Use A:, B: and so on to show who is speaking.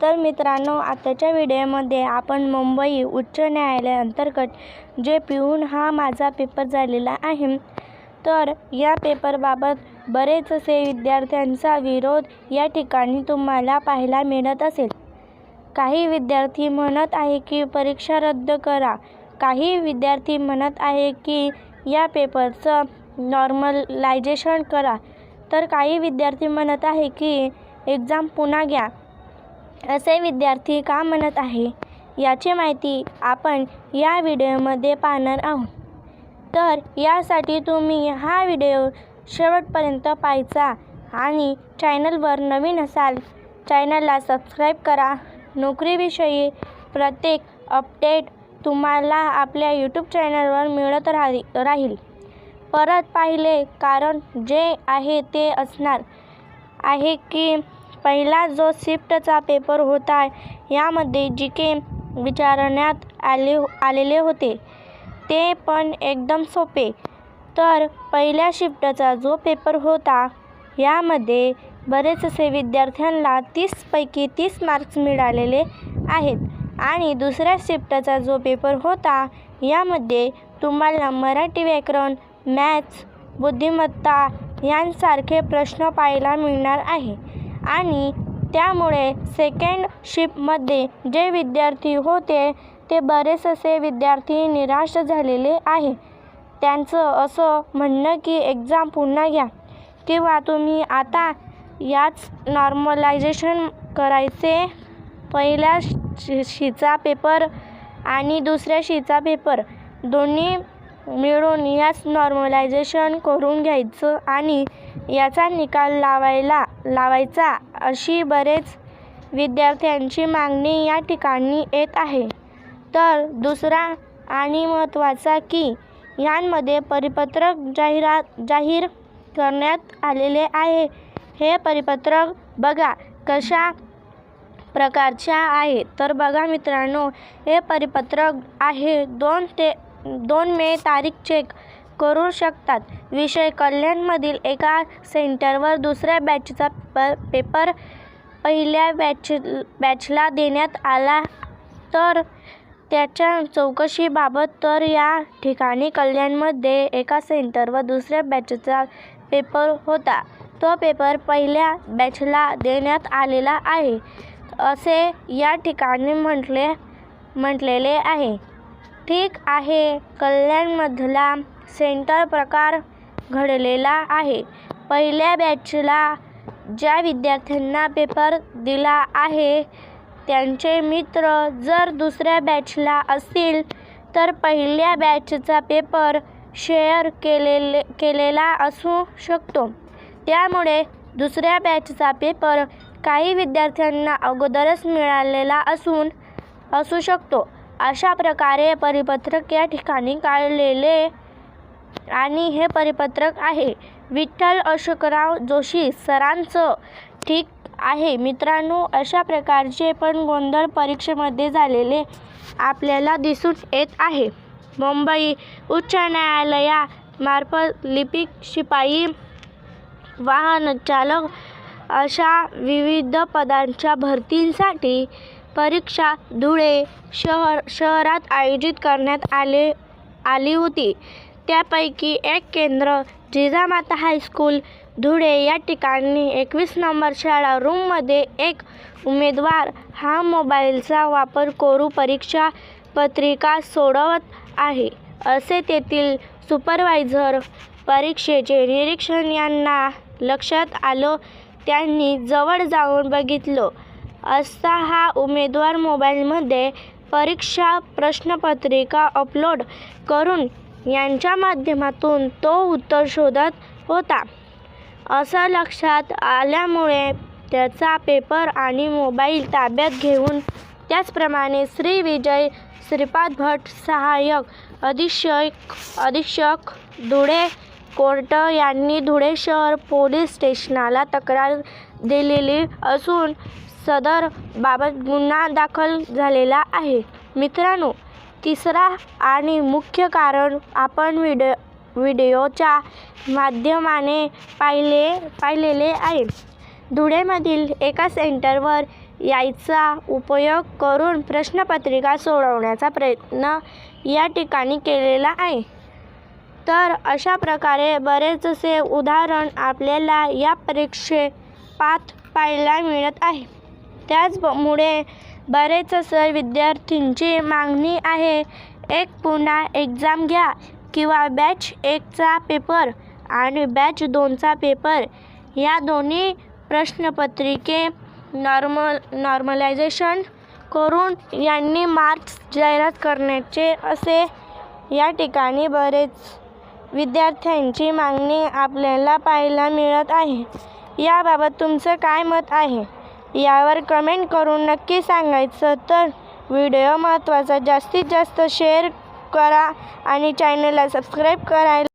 A: तर मित्रांनो, आताच्या व्हिडिओमध्ये आपण मुंबई उच्च न्यायालयाअंतर्गत जे पिऊन हा माझा पेपर झालेला आहे, तर या पेपरबाबत बरेच असे विद्यार्थ्यांचा विरोध या ठिकाणी तुम्हाला पाहायला मिळत असेल. काही विद्यार्थी म्हणत आहे की परीक्षा रद्द करा, काही विद्यार्थी म्हणत आहे की या पेपरचं नॉर्मलायझेशन करा, तर काही विद्यार्थी म्हणत आहे की एक्झाम पुन्हा घ्या. असे विद्यार्थी का म्हणत आहे याची माहिती आपण या व्हिडिओमध्ये पाहणार आहोत. तर यासाठी तुम्ही हा व्हिडिओ शेवटपर्यंत पाहायचा आणि चॅनलवर नवीन असाल चॅनलला सबस्क्राईब करा. नोकरीविषयी प्रत्येक अपडेट तुम्हाला आपल्या यूट्यूब चॅनलवर मिळत राहील. परत पाहिले कारण जे आहे ते असणार आहे की पहिला जो शिफ्टचा पेपर होता यामध्ये जीके विचारण्यात आलेले होते ते पण एकदम सोपे. तर पहिल्या शिफ्टचा जो पेपर होता यामध्ये बरेच असे विद्यार्थ्यांना 30 पैकी 30 मार्क्स मिळालेले आहेत आणि दुसऱ्या शिफ्टचा जो पेपर होता यामध्ये तुम्हाला मराठी व्याकरण, मॅथ्स, बुद्धिमत्ता यांसारखे प्रश्न पाहायला मिळणार आहे आणि त्यामुळे सेकंड शिफ्टमध्ये जे विद्यार्थी होते ते बरेच असे विद्यार्थी निराश झालेले आहे. त्यांचं असं म्हणणं की एक्झाम पुन्हा घ्या किंवा तुम्ही आता याच नॉर्मलायझेशन करायचे. पहिल्या शीचा पेपर आणि दुसऱ्या शीचा पेपर दोन्ही मिळून याच नॉर्मलायझेशन करून घ्यायचं आणि याचा निकाल लावायचा अशी बरेच विद्यार्थ्यांची मागणी या ठिकाणी येत आहे. तर दुसरा आणि महत्त्वाचा की यांमध्ये परिपत्रक जाहीर करण्यात आलेले आहे. हे परिपत्रक बघा कशा प्रकारच्या आहे. तर बघा मित्रांनो, हे परिपत्रक आहे 2 मे तारीख चेक करू शकतात. विषय कल्याणमधील एका सेंटरवर दुसऱ्या बॅचचा पेपर पहिल्या बॅचला देण्यात आला तर त्याच्या चौकशीबाबत. तर या ठिकाणी कल्याणमध्ये एका सेंटरवर दुसऱ्या बॅचचा पेपर होता, तो पेपर पहिल्या बॅचला देण्यात आलेला आहे असे या ठिकाणी म्हटलेले आहे. ठीक आहे, कल्याणमधला सेंटर प्रकार घडलेला आहे. पहिल्या बॅचला ज्या विद्यार्थ्यांना पेपर दिला आहे त्यांचे मित्र जर दुसऱ्या बॅचला असतील तर पहिल्या बॅचचा पेपर शेअर केलेला असू शकतो. त्यामुळे दुसऱ्या बॅचचा पेपर काही विद्यार्थ्यांना अगोदरच मिळालेला असू शकतो. अशा प्रकारे परिपत्रक या ठिकाणी काढलेले आणि हे परिपत्रक आहे विठ्ठल अशोकराव जोशी सरांचं. ठीक आहे मित्रांनो, अशा प्रकारचे पण गोंधळ परीक्षेमध्ये झालेले आपल्याला दिसून येत आहे. मुंबई उच्च न्यायालयामार्फत लिपिक, शिपाई, वाहन चालक अशा विविध पदांच्या भरतीसाठी परीक्षा धुळे शहरात आयोजित करण्यात आली होती. त्यापैकी एक केंद्र जिजामाता हायस्कूल धुळे या ठिकाणी 21 नंबर शाळा रूममध्ये एक उमेदवार हा मोबाईलचा वापर करून परीक्षा पत्रिका सोडवत आहे असे तेथील सुपरवायझर परीक्षेचे निरीक्षक यांना लक्षात आलं. त्यांनी जवळ जाऊन बघितलं असता हा उमेदवार मोबाईलमध्ये परीक्षा प्रश्नपत्रिका अपलोड करून यांच्या माध्यमातून तो उत्तर शोधत होता असं लक्षात आल्यामुळे त्याचा पेपर आणि मोबाईल ताब्यात घेऊन त्याचप्रमाणे श्री विजय श्रीपाद भट सहाय्यक अधीक्षक धुळे कोर्ट यांनी धुळे शहर पोलीस स्टेशनला तक्रार दिलेली असून सदर बाबत गुन्हा दाखल झालेला आहे. मित्रांनो, तिसरा आणि मुख्य कारण आपण व्हिडिओच्या माध्यमाने पाहिलेले आहे. धुळेमधील एका सेंटरवर याचा उपयोग करून प्रश्नपत्रिका सोडवण्याचा प्रयत्न या ठिकाणी केलेला आहे. तर अशा प्रकारे बरेचसे उदाहरण आपल्याला या परीक्षेपाठ पाहायला मिळत आहे. त्याचमुळे बरेचसे विद्यार्थ्यांची मागणी आहे, एक पुन्हा एक्झाम घ्या किंवा बॅच 1चा पेपर आणि बॅच 2चा पेपर या दोन्ही प्रश्नपत्रिके नॉर्मलायझेशन करून यांनी मार्क्स जाहीर करण्याचे असे या ठिकाणी बरेच विद्यार्थ्यांची मागणी आपल्याला पाहायला मिळत आहे. याबाबत तुमचं काय मत आहे यावर कमेंट करून नक्की सांगायचं. तर व्हिडिओ महत्त्वाचा जास्तीत जास्त शेअर करा आणि चॅनलला सबस्क्राईब करायला